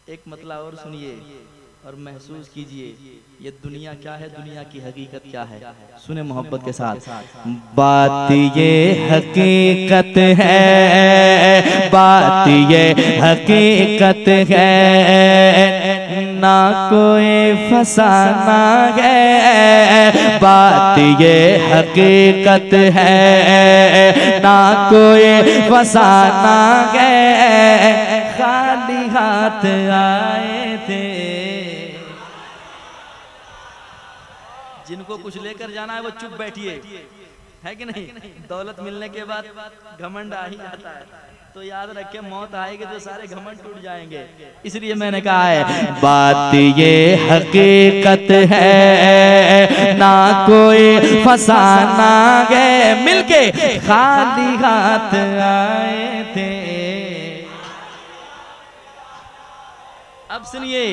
एक मतला और सुनिए और महसूस कीजिए ये दुनिया क्या है, दुनिया की हकीकत क्या है। सुने मोहब्बत के साथ। बात ये हकीकत है, बात ये हकीकत है, ना कोई फसाना है। बात ये हकीकत है, ना कोई फसाना है। खाली हाथ आए थे, जिनको कुछ लेकर जाना है वो चुप बैठिए, है कि नहीं। दौलत मिलने के बाद घमंड आ ही जाता है, तो याद रखे मौत आएगी तो सारे घमंड टूट जाएंगे। इसलिए मैंने कहा है बात ये हकीकत है, ना कोई फसाना है। मिलके खाली हाथ आए थे। अब सुनिए,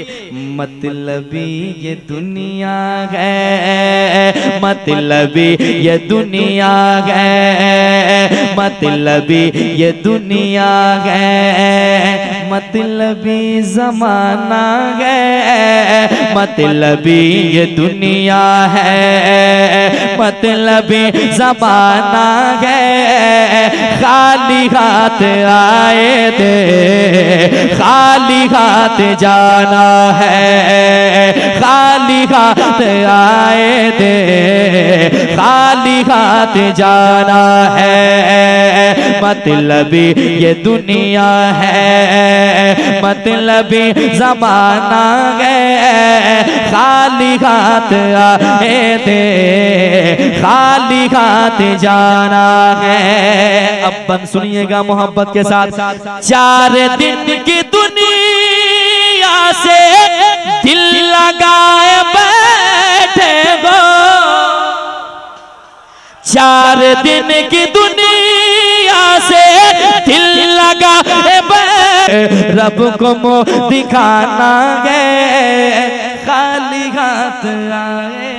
मतलबी ये दुनिया है, मतलबी ये दुनिया है, मतलबी ये दुनिया है, मतलबी जमाना है। मतलबी ये दुनिया है, मतलबी जमाना है। खाली हाथ आए थे, खाली हाथ जाना है। खाली हाथ आए थे, खाली हाथ जाना है। मतलबी ये दुनिया है, मतलबी जमाना है। खाली हाथ आए थे, खाली हाथ जाना है। अब बन सुनिएगा मोहब्बत के साथ। 4 दिन की दुनिया से दिल लगाए बैठे हो, 4 दिन की दुनिया से दिल लगाए बैठे। रब को मुंह दिखाना है, खाली हाथ आए